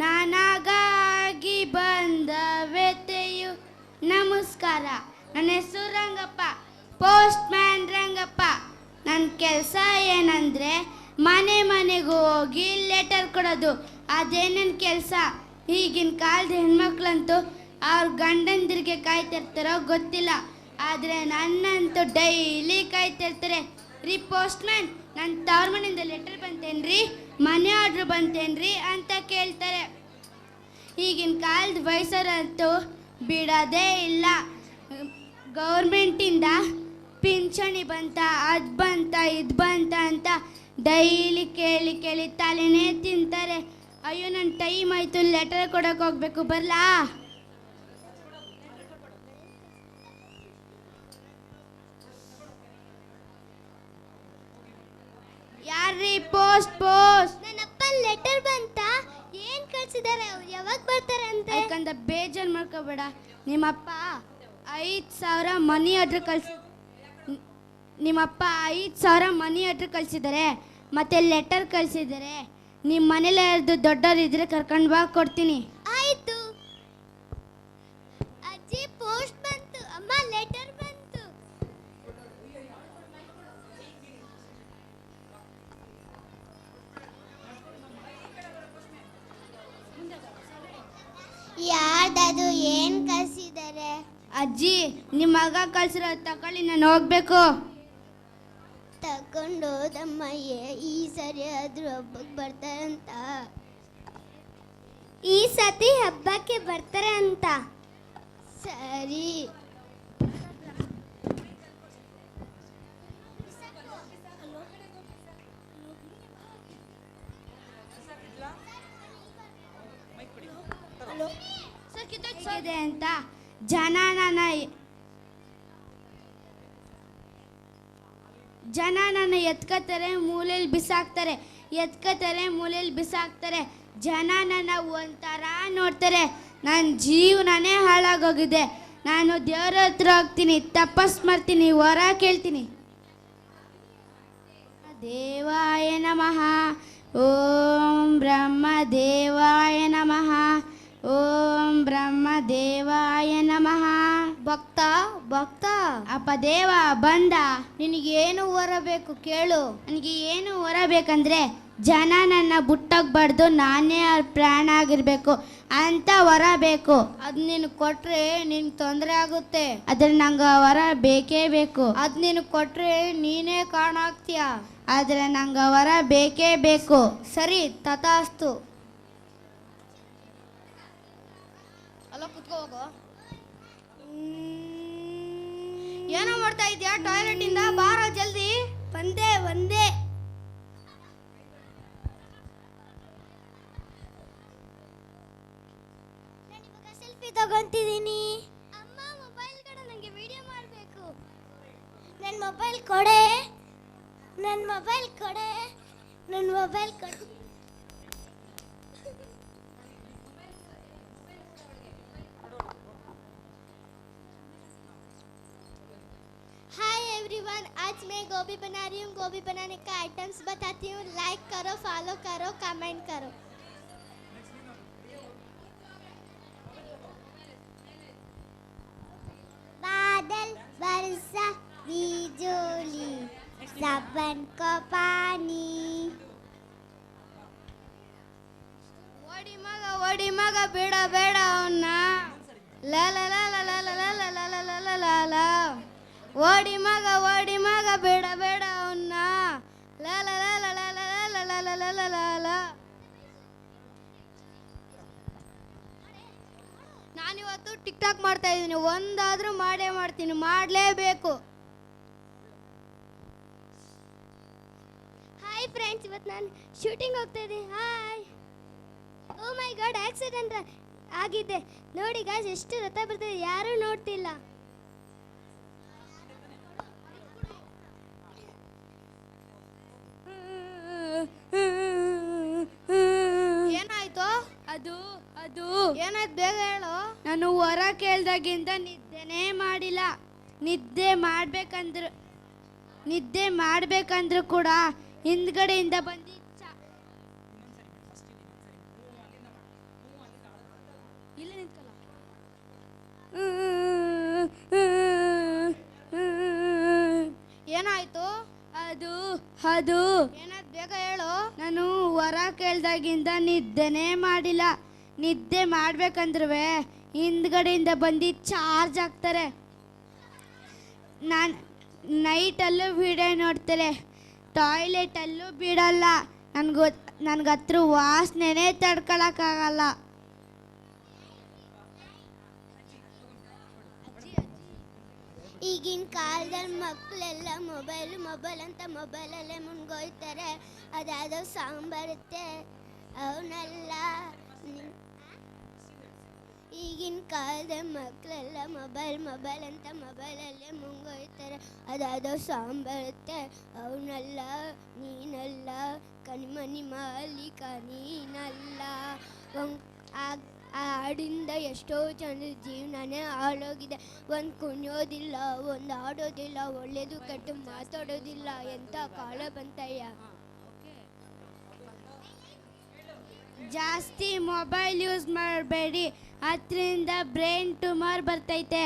ನನಗಾಗಿ ಬಂದ ವ್ಯತೆಯು. ನಮಸ್ಕಾರ, ನನ್ನ ಹೆಸರು ರಂಗಪ್ಪ, ಪೋಸ್ಟ್ ಮ್ಯಾನ್ ರಂಗಪ್ಪ. ನನ್ನ ಕೆಲಸ ಏನಂದರೆ ಮನೆ ಮನೆಗೂ ಹೋಗಿ ಲೆಟರ್ ಕೊಡೋದು. ಅದೇ ನನ್ನ ಕೆಲಸ. ಈಗಿನ ಕಾಲದ ಹೆಣ್ಮಕ್ಳಂತೂ ಅವ್ರ ಗಂಡಂದಿರಿಗೆ ಕಾಯ್ತಿರ್ತಾರೋ ಗೊತ್ತಿಲ್ಲ, ಆದರೆ ನನ್ನಂತೂ ಡೈಲಿ ಕಾಯ್ತಿರ್ತಾರೆ. ರೀ ಪೋಸ್ಟ್ ಮ್ಯಾನ್, ನನ್ನ ತವ್ರ ಮನೆಯಿಂದ ಲೆಟರ್ ಬಂತೇನ್ರಿ, ಮನೆ ಆರ್ಡ್ರ್ ಬಂತೇನ್ರಿ ಅಂತ ಕೇಳ್ತಾರೆ. ಈಗಿನ ಕಾಲದ ವಯಸ್ಸರಂತೂ ಬಿಡೋದೇ ಇಲ್ಲ. ಗೌರ್ಮೆಂಟಿಂದ ಪಿಂಚಣಿ ಬಂತ, ಅದು ಬಂತ, ಇದು ಬಂತ ಅಂತ ಡೈಲಿ ಕೇಳಿ ಕೇಳಿ ತಲೆನೇ ತಿಂತಾರೆ. ಅಯ್ಯೋ, ನನ್ನ ಟೈಮ್ ಆಯಿತು, ಲೆಟರ್ ಕೊಡೋಕೆ ಹೋಗ್ಬೇಕು, ಬರಲಾ? ಯಾರ್ರೀ? ಪೋಸ್ಟ್. ನನ್ನಪ್ಪ ಲೆಟರ್ ಬಂತ, ಏನ್ ಕಳ್ಸಿದಾರೆ, ಅವ್ರು ಯಾವಾಗ ಬರ್ತಾರೆ ಅಂತ. ಯಾಕಂದ ಬೇಜಾರು ಮಾಡ್ಕೋಬೇಡ. ನಿಮ್ಮಪ್ಪ 5,000 ಮನಿ ಆರ್ಡ್ರ್ ನಿಮ್ಮಪ್ಪ 5,000 ಮನಿ ಆರ್ಡ್ರ್ ಕಳಿಸಿದ್ದಾರೆ, ಮತ್ತೆ ಲೆಟರ್ ಕಳಿಸಿದ್ದಾರೆ. ನಿಮ್ಮ ಮನೇಲಿ ಯಾರ್ದು ದೊಡ್ಡವ್ರು ಇದ್ರೆ ಕರ್ಕೊಂಡು ಬಾ, ಕೊಡ್ತೀನಿ. ಆಯ್ತು ಅಜ್ಜಿ, ಪೋಸ್ಟ್ ಬಂತು. ಅಮ್ಮ, ಲೆಟರ್ ಬಂತು. ಯಾರ್ದದು, ಏನ್ ಕಳ್ಸಿದ್ದಾರೆ? ಅಜ್ಜಿ, ನಿಮ್ಮ ಮಗ ಕಳ್ಸಿರೋ ತಗೊಳ್ಳಿ, ನಾನು ಹೋಗ್ಬೇಕು. ತಗೊಂಡೋದಮ್ಮಯ್ಯ, ಈ ಸರಿ ಆದ್ರೂ ಹಬ್ಬಕ್ಕೆ ಬರ್ತಾರಂತ. ಈ ಸತಿ ಹಬ್ಬಕ್ಕೆ ಬರ್ತಾರೆ ಅಂತ. ಸರಿ. ಇದೆ ಅಂತ ಜನ ನನ್ನ ಎತ್ಕೋತಾರೆ, ಮೂಲೆಯಲ್ಲಿ ಬಿಸಾಕ್ತಾರೆ. ಜನ ನನ್ನ ಒಂಥರ ನೋಡ್ತಾರೆ. ನನ್ನ ಜೀವನನೇ ಹಾಳಾಗೋಗಿದೆ. ನಾನು ದೇವ್ರ ಹತ್ರ ಹೋಗ್ತೀನಿ, ತಪಸ್ ಮಾಡ್ತೀನಿ, ವರ ಕೇಳ್ತೀನಿ. ದೇವಾಯ ನಮಃ, ಓಂ ಬ್ರಹ್ಮ ದೇವಾಯ ನಮಃ, ಓಂ ಬ್ರಹ್ಮ ದೇವಾಯ ನಮಃ. ಭಕ್ತ ಅಪ್ಪ ದೇವ ಬಂದ. ನಿನಗೇನು ವರ ಬೇಕು ಕೇಳು. ನನಗೆ ಏನು ವರ ಬೇಕಂದ್ರೆ ಜನ ನನ್ನ ಬುಟ್ಟೋಗ್ಬಾರ್ದು, ನಾನೇ ಅವ್ರ ಪ್ರಾಣ ಆಗಿರ್ಬೇಕು ಅಂತ ವರ ಬೇಕು. ಅದು ನೀನು ಕೊಟ್ರೆ ನಿನ್ಗೆ ತೊಂದರೆ ಆಗುತ್ತೆ. ಆದ್ರೆ ನಂಗೆ ವರ ಬೇಕೇ ಬೇಕು. ಅದು ನೀನು ಕೊಟ್ರೆ ನೀನೇ ಕಾರಣ ಆಗ್ತೀಯ. ಆದ್ರೆ ನಂಗೆ ವರ ಬೇಕೇ ಬೇಕು. ಸರಿ, ತಥಾಸ್ತು. ಅಲ್ಲ, ಕುತ್ಕೋ ಹೋಗೋ. ಏನೋ ಮಾಡ್ತಾ ಇದೆಯಾ? ಟಾಯ್ಲೆಟ್ ಇಂದ ಬಾರೋ ಜಲ್ದಿ. ಒಂದೇ ಸೆಲ್ಫಿ ತಗೊಂತಿದ್ದೀನಿ. ಅಮ್ಮ, ಮೊಬೈಲ್ ಕಡೆ ನನಗೆ ವಿಡಿಯೋ ಮಾಡಬೇಕು. ನನ್ನ ಮೊಬೈಲ್ ಕೊಡೆ. हाय एवरीवन, आज मैं गोभी बना रही हूँ. गोभी बनाने का आइटम्स बताती हूँ. लाइक करो, फॉलो करो, कमेंट करो. बादल बरसा बिजली, सबन को पानी. ಓಡಿ ಮಗ ಬೇಡ ಅವನ್ನ. ಲಾ ಲಾ ಲಾ ಲಾ ಲಾ ಲಾ ಲಾ ಲಾ ಲಾ ಲಾ ಲಾ ಲಾ ಲಾ. ಓಡಿ ಮಗ ಬೇಡ ಅವನ್ನ. ಲಾ ಲಾ ಲಾ ಲಾ ಲಾ ಲಾ ಲಾ ಲಾ ಲಾ ಲಾ ಲಾ ಲಾ ಲಾ. ನಾನಿವತ್ತು ಟಿಕ್ ಟಾಕ್ ಮಾಡ್ತಾ ಇದ್ದೀನಿ. ಒಂದಾದ್ರೂ ಮಾಡ್ತೀನಿ, ಮಾಡಲೇಬೇಕು. ಹಾಯ್ ಫ್ರೆಂಡ್ಸ್, ಇವತ್ತು ನಾನು ಶೂಟಿಂಗ್ ಹೋಗ್ತಾ ಇದ್ದೀನಿ. ಹಾಯ್. ಓ ಮೈ ಗಾಡ್, ಆಕ್ಸಿಡೆಂಟ್ ಆಗಿದೆ ನೋಡಿ ಗಾಯ್ಸ್. ಎಷ್ಟು ರಥ ಬರ್ತದೆ, ಯಾರೂ ನೋಡ್ತಿಲ್ಲ. ಏನಾಯ್ತು? ಅದು ಏನಾಯ್ತು, ಬೇಗ ಹೇಳು. ನಾನು ವರ ಕೇಳ್ದಾಗಿಂದ ನಿದ್ದೆನೇ ಮಾಡಿಲ್ಲ. ನಿದ್ದೆ ಮಾಡ್ಬೇಕಂದ್ರು ಕೂಡ ಹಿಂದ್ಗಡೆಯಿಂದ ಬಂದು ಇಲ್ಲೇ ನಿಂತ್ಕೊಳ್ಳ. ಏನಾಯ್ತು? ಅದು ಅದು ಏನಾಯ್ತು ಬೇಗ ಹೇಳು. ನಾನು ವರ ಕೇಳ್ದಾಗಿಂದ ನಿದ್ದೆನೇ ಮಾಡಿಲ್ಲ. ನಿದ್ದೆ ಮಾಡ್ಬೇಕಂದ್ರೂ ಹಿಂದ್ಗಡೆಯಿಂದ ಬಂದು ಚಾರ್ಜ್ ಆಗ್ತಾರೆ. ನಾನು ನೈಟಲ್ಲೂ ವಿಡಿಯೋ ನೋಡ್ತಾರೆ, ಟಾಯ್ಲೆಟಲ್ಲೂ ಬಿಡಲ್ಲ. ನನಗೆ ಹತ್ರ ವಾಸನೆನೇ ತಡ್ಕೊಳಕ್ಕಾಗಲ್ಲ. ಈಗಿನ ಕಾಲದಲ್ಲಿ ಮಕ್ಕಳೆಲ್ಲ ಮೊಬೈಲ್ ಅಂತ ಮೊಬೈಲಲ್ಲೇ ಮುನ್ಗೋಯ್ತಾರೆ. ಅದಾದೋ ಸಾಂಗ್ ಬರುತ್ತೆ ಅವನ್ನೆಲ್ಲ. ಈಗಿನ ಕಾಲದ ಮಕ್ಕಳೆಲ್ಲ ಮೊಬೈಲ್ ಅಂತ ಮೊಬೈಲಲ್ಲೇ ಮುನ್ಗೋಯ್ತಾರೆ. ಅದಾದೋ ಸಾಂಗ್ ಬರುತ್ತೆ ಅವನ್ನೆಲ್ಲ. ನೀನಲ್ಲ ಕನಿಮನಿ ಮಾಲೀಕ ನೀನಲ್ಲ. ಆ ಹಾಡಿಂದ ಎಷ್ಟೋ ಜನದ ಜೀವನನೇ ಹಾಳೋಗಿದೆ. ಒಂದು ಕುಣಿಯೋದಿಲ್ಲ, ಒಂದು ಆಡೋದಿಲ್ಲ, ಒಳ್ಳೇದು ಕೆಟ್ಟು ಮಾತಾಡೋದಿಲ್ಲ. ಎಂಥ ಕಾಲ ಬಂತಯ್ಯ. ಜಾಸ್ತಿ ಮೊಬೈಲ್ ಯೂಸ್ ಮಾಡಬೇಡಿ, ಅದರಿಂದ ಬ್ರೈನ್ ಟ್ಯೂಮರ್ ಬರ್ತೈತೆ.